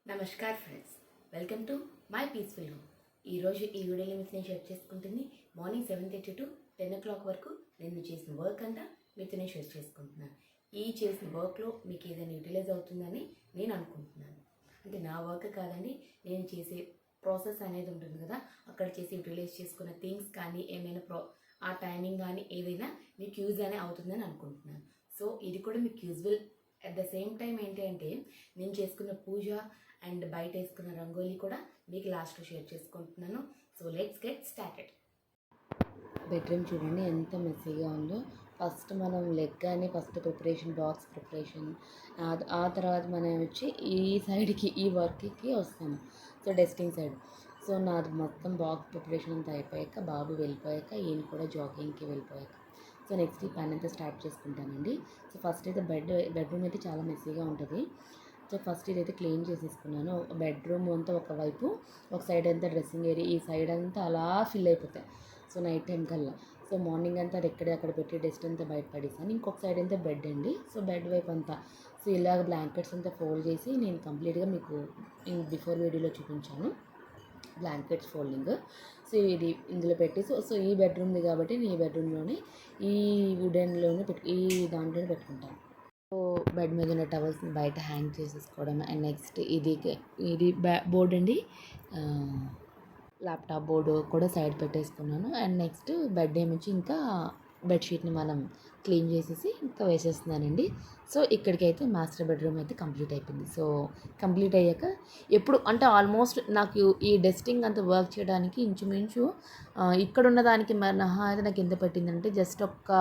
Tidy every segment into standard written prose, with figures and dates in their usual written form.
Namaskar friends, welcome to my peaceful home. ఈరోజు ఈ వీడియోలో మీతో నేను షేర్ చేసుకుంటుంది మార్నింగ్ 7:30 to 10 o'clock వరకు నేను చేసిన వర్క్ అంతా మీతో నేను షేర్ చేసుకుంటున్నాను. ఈ చేసిన వర్క్లో మీకు ఏదైనా యూటిలైజ్ అవుతుందని నేను అనుకుంటున్నాను. అంటే నా వర్క్ కాదండి, నేను చేసే ప్రాసెస్ అనేది ఉంటుంది కదా, అక్కడ చేసి యూటిలైజ్ చేసుకున్న థింగ్స్ కానీ ఏమైనా ఆ టైమింగ్ కానీ ఏదైనా మీకు యూజ్ అనే అవుతుందని అనుకుంటున్నాను. సో ఇది కూడా మీకు useful. At the same time ఏంటి అంటే నేను చేసుకున్న పూజ అండ్ బయట వేసుకున్న రంగోలీ కూడా మీకు లాస్ట్లో షేర్ చేసుకుంటున్నాను. So let's get started. Bedroom చూడండి ఎంత మెస్సీగా ఉందో. ఫస్ట్ మనం లెగ్గానే ఫస్ట్ బాక్స్ ప్రిపరేషన్, ఆ తర్వాత మనం వచ్చి ఈ సైడ్కి ఈ వర్క్కి వస్తాము. So dusting side. సో నాది మొత్తం బాక్స్ ప్రిపరేషన్ అంతా అయిపోయాక, బాబు వెళ్ళిపోయాక, ఈయన కూడా జాగింగ్కి వెళ్ళిపోయాక, సో నెక్స్ట్ ఈ పని అంతా స్టార్ట్ చేసుకుంటానండి. సో ఫస్ట్ అయితే బెడ్రూమ్ అయితే చాలా మెస్సీగా ఉంటుంది. సో ఫస్ట్ ఇదైతే క్లీన్ చేసేసుకున్నాను. బెడ్రూమ్ అంతా ఒకవైపు, ఒక సైడ్ అంతా డ్రెస్సింగ్ ఏరియా, ఈ సైడ్ అంతా అలా ఫిల్ అయిపోతాయి. సో నైట్ టైం కల్లా. సో మార్నింగ్ అంతా అది అక్కడ పెట్టి డస్ట్ అంతా బయట పడేసాను. ఇంకొక సైడ్ అంతా బెడ్ అండి. సో బెడ్ వైపు అంతా సో ఇలాగ బ్లాంకెట్స్ అంతా ఫోల్డ్ చేసి నేను కంప్లీట్గా మీకు బిఫోర్ వీడియోలో చూపించాను బ్లాంకెట్స్ ఫోల్డింగ్. సో ఇది ఇందులో పెట్టి సో ఈ బెడ్రూమ్ది కాబట్టి నేను ఈ బెడ్రూమ్లోనే ఈ వుడెన్లోనే ఈ దాంట్లోనే పెట్టుకుంటాను. సో బెడ్ మీద ఉన్న టవల్స్ని బయట హ్యాంగ్ చేసేసుకోవడం. అండ్ నెక్స్ట్ ఇది బోర్డ్ అండి, ల్యాప్టాప్ బోర్డు కూడా సైడ్ పెట్టేసుకున్నాను. అండ్ నెక్స్ట్ బెడ్ ఏమించి ఇంకా బెడ్షీట్ని మనం క్లీన్ చేసేసి ఇంకా వేసేస్తున్నానండి. సో ఇక్కడికైతే మాస్టర్ బెడ్రూమ్ అయితే కంప్లీట్ అయిపోయింది. సో కంప్లీట్ అయ్యాక ఎప్పుడు అంటే ఆల్మోస్ట్ నాకు ఈ డస్టింగ్ అంతా వర్క్ చేయడానికి ఇంచుమించు ఇక్కడ ఉన్న దానికి మహా అయితే నాకు ఎంత పట్టిందంటే జస్ట్ ఒక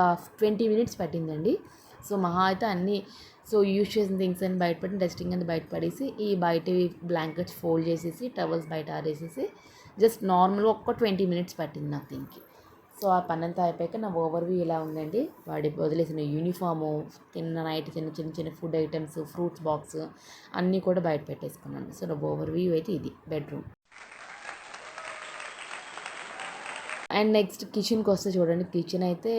20 minutes పట్టిందండి. సో మహా అయితే అన్నీ సో యూజ్ చేసిన థింగ్స్ అని బయటపడి డస్టింగ్ అని బయటపడేసి ఈ బయటవి బ్లాంకెట్స్ ఫోల్డ్ చేసేసి టవల్స్ బయట ఆరేసేసి జస్ట్ నార్మల్గా ఒక్క 20 minutes పట్టింది నాకు దీనికి. సో ఆ పని అంతా అయిపోయాక నా ఓవర్వ్యూ ఇలా ఉందండి. వాడి వదిలేసిన యూనిఫాము, నైట్ చిన్న చిన్న ఫుడ్ ఐటమ్స్, ఫ్రూట్స్ బాక్స్ అన్నీ కూడా బయట పెట్టేసుకున్నాను. సో నా ఓవర్వ్యూ అయితే ఇది బెడ్రూమ్. అండ్ నెక్స్ట్ కిచెన్కి వస్తే చూడండి, కిచెన్ అయితే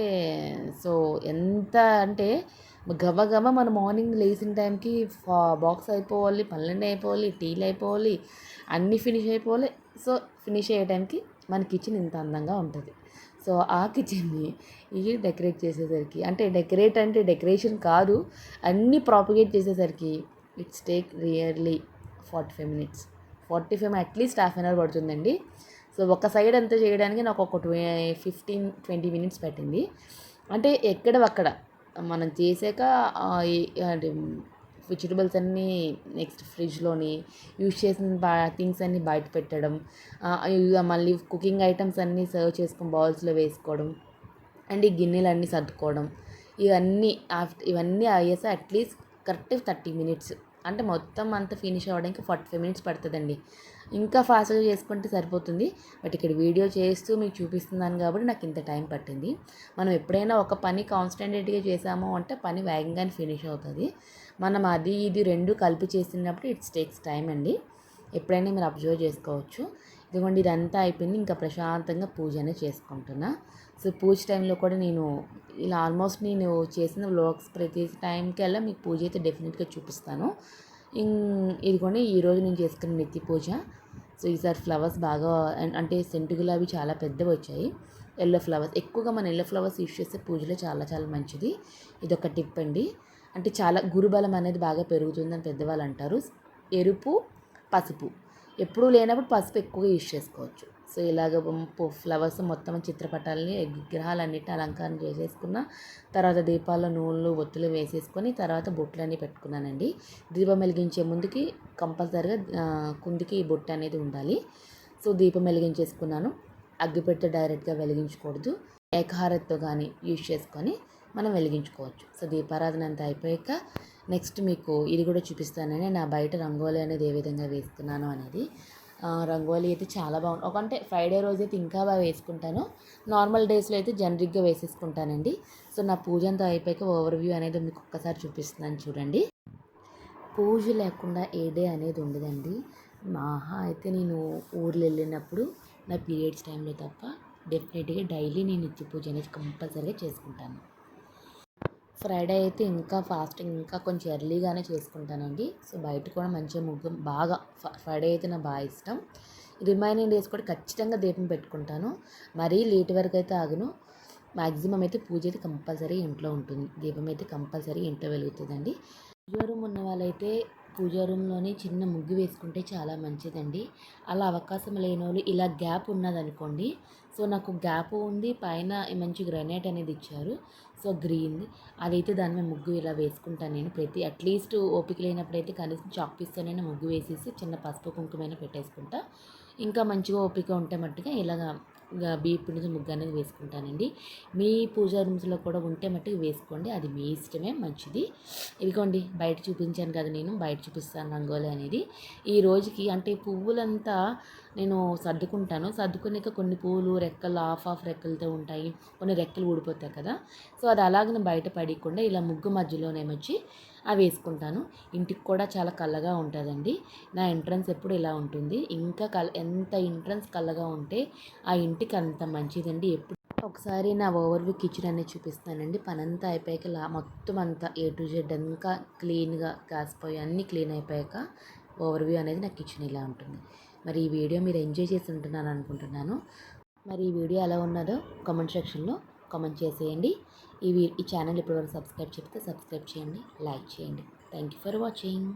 సో ఎంత అంటే గబగబా మన మార్నింగ్ లేచిన టైంకి బాక్స్ అయిపోవాలి, పనులన్నీ అయిపోవాలి, టీలు అయిపోవాలి, అన్నీ ఫినిష్ అయిపోవాలి. సో ఫినిష్ అయ్యే టైంకి మన కిచెన్ ఇంత అందంగా ఉంటుంది. సో ఆ కిచెన్ని డెకరేట్ చేసేసరికి అంటే డెకరేషన్ కాదు, అన్నీ ప్రాపగేట్ చేసేసరికి it's take really 45 minutes, 45 at least half an hour పడుతుందండి. సో ఒక సైడ్ అంతా చేయడానికి నాకు ఒక 15-20 minutes పట్టింది. అంటే ఎక్కడవక్కడ మనం చేసాక అంటే వెజిటబుల్స్ అన్నీ నెక్స్ట్ ఫ్రిడ్జ్లోని యూజ్ చేసిన థింగ్స్ అన్నీ బయట పెట్టడం, మళ్ళీ కుకింగ్ ఐటమ్స్ అన్నీ సర్వ్ చేసుకొని బౌల్స్లో వేసుకోవడం, అండ్ ఈ గిన్నెలు సర్దుకోవడం, ఇవన్నీ అయ్యేసి అట్లీస్ట్ కరెక్ట్ 30 minutes. అంటే మొత్తం అంతా ఫినిష్ అవ్వడానికి 45 minutes పడుతుందండి. ఇంకా ఫాస్ట్గా చేసుకుంటే సరిపోతుంది, బట్ ఇక్కడ వీడియో చేస్తూ మీకు చూపిస్తున్నాను కాబట్టి నాకు ఇంత టైం పట్టింది. మనం ఎప్పుడైనా ఒక పని కాన్స్టెంట్గా చేసాము అంటే పని వేగంగానే ఫినిష్ అవుతుంది. మనం అది ఇది రెండు కలిపి చేసినప్పుడు ఇట్స్ టేక్స్ టైం అండి. ఎప్పుడైనా మీరు అబ్జర్వ్ చేసుకోవచ్చు. ఇదిగోండి ఇదంతా అయిపోయింది, ఇంకా ప్రశాంతంగా పూజ అనేది చేసుకుంటున్నా. సో పూజ టైంలో కూడా నేను ఇలా ఆల్మోస్ట్ నేను చేసిన వ్లాగ్స్ ప్రతి టైంకల్లా మీకు పూజ అయితే డెఫినెట్గా చూపిస్తాను. ఇదిగోండి ఈరోజు నేను చేసుకున్న నిత్య పూజ. సో ఈసారి ఫ్లవర్స్ బాగా అంటే సెంటు గులాబీ చాలా పెద్దవి వచ్చాయి. ఎల్లో ఫ్లవర్స్ ఎక్కువగా మన ఎల్లో ఫ్లవర్స్ యూజ్ చేస్తే పూజలో చాలా చాలా మంచిది. ఇదొక టిప్ అండి. అంటే చాలా గురుబలం అనేది బాగా పెరుగుతుందని పెద్దవాళ్ళు అంటారు. ఎరుపు, పసుపు ఎప్పుడూ లేనప్పుడు పసుపు ఎక్కువగా యూజ్ చేసుకోవచ్చు. సో ఇలాగ ఫ్లవర్స్ మొత్తం చిత్రపటాలని విగ్రహాలన్నిటిని అలంకారం చేసేసుకున్న తర్వాత దీపాల్లో నూనెలు ఒత్తులు వేసేసుకొని తర్వాత బొట్లన్నీ పెట్టుకున్నానండి. దీపం వెలిగించే ముందుకి కంపల్సరిగా కుందికి ఈ బొట్టు అనేది ఉండాలి. సో దీపం వెలిగించేసుకున్నాను. అగ్గిపెట్టె డైరెక్ట్గా వెలిగించకూడదు, ఏకహారతితో కానీ యూజ్ చేసుకొని మనం వెలిగించుకోవచ్చు. సో దీపారాధన అంతా అయిపోయాక నెక్స్ట్ మీకు ఇది కూడా చూపిస్తానని నా బయట రంగోలీ అనేది ఏ విధంగా వేసుకున్నాను అనేది. రంగోలీ అయితే చాలా బాగుంది. అంటే ఫ్రైడే రోజు అయితే ఇంకా బాగా వేసుకుంటాను, నార్మల్ డేస్లో అయితే జనరిక్గా వేసేసుకుంటానండి. సో నా పూజ అంతా అయిపోయాక ఓవర్వ్యూ అనేది మీకు ఒక్కసారి చూపిస్తున్నాను చూడండి. పూజ లేకుండా ఏ డే అనేది ఉండదండి. మహా అయితే నేను ఊర్లు వెళ్ళినప్పుడు నా పీరియడ్స్ టైంలో తప్ప డెఫినెట్గా డైలీ నేను నిత్య పూజ అనేది కంపల్సరీగా చేసుకుంటాను. ఫ్రైడే అయితే ఇంకా ఫాస్టింగ్ ఇంకా కొంచెం ఎర్లీగానే చేసుకుంటానండి. సో బయట కూడా మంచిగా ముగ్గు బాగా ఫ్రైడే అయితే నాకు బాగా ఇష్టం. రిమైనింగ్ డేస్ కూడా ఖచ్చితంగా దీపం పెట్టుకుంటాను. మరీ లేట్ వరకు అయితే ఆగను. మ్యాక్సిమం అయితే పూజ అయితే కంపల్సరీ ఇంట్లో ఉంటుంది. దీపం అయితే కంపల్సరీ ఇంట్లో వెలుగుతుందండి. పూజా రూమ్ ఉన్న వాళ్ళైతే పూజా రూమ్లోనే చిన్న ముగ్గు వేసుకుంటే చాలా మంచిదండి. అలా అవకాశం లేనోళ్ళు ఇలా గ్యాప్ ఉన్నదనుకోండి. సో నాకు గ్యాప్ ఉంది, పైన మంచి గ్రానైట్ అనేది ఇచ్చారు. సో గ్రీన్ది అదైతే దాని మీద ముగ్గు ఇలా వేసుకుంటాను నేను. అట్లీస్ట్ ఓపిక లేనప్పుడైతే కనీసం చాక్ పీస్తోనైనా ముగ్గు వేసేసి చిన్న పసుపు కుంకుమైనా పెట్టేసుకుంటా. ఇంకా మంచిగా ఓపిక ఉంటే మట్టుగా ఇలాగా బియ్యం పిండితో ముగ్గు అనేది వేసుకుంటానండి. మీ పూజా రూమ్స్లో కూడా ఉంటే మట్టుకు వేసుకోండి, అది మీ ఇష్టమే, మంచిది. ఇదిగోండి బయట చూపించాను కదా, నేను బయట చూపిస్తాను రంగోలి అనేది. ఈ రోజుకి అంటే పువ్వులంతా నేను సర్దుకుంటాను. సర్దుకునేక కొన్ని పువ్వులు రెక్కలు ఆఫ్ రెక్కలతో ఉంటాయి, కొన్ని రెక్కలు ఊడిపోతాయి కదా. సో అది అలాగనే బయట పడకుండా ఇలా ముగ్గు మధ్యలోనేమొచ్చి అవి వేసుకుంటాను. ఇంటికి కూడా చాలా కళ్ళగా ఉంటుందండి. నా ఎంట్రన్స్ ఎప్పుడు ఇలా ఉంటుంది. ఇంకా ఎంత ఎంట్రన్స్ కళ్ళగా ఉంటే ఆ ఇంటికి అంత మంచిదండి. ఒకసారి నా ఓవర్‌వ్యూ కిచెన్ అనేది చూపిస్తానండి. పనంతా అయిపోయాక మొత్తం అంతా ఏ టు జెడ్ అంతా క్లీన్‌గా కాసిపోయి అన్నీ క్లీన్ అయిపోయాక ఓవర్‌వ్యూ అనేది నా కిచెన్ ఇలా ఉంటుంది. మరి ఈ వీడియో మీరు ఎంజాయ్ చేసి ఉంటున్నాను అనుకుంటున్నాను. మరి ఈ వీడియో ఎలా ఉన్నదో కామెంట్ సెక్షన్‌లో కామెంట్ చేసేయండి. ఈ ఛానల్ ఇప్పటివరకు సబ్స్క్రైబ్ చేస్తే సబ్స్క్రైబ్ చేయండి, లైక్ చేయండి. Thank you for watching.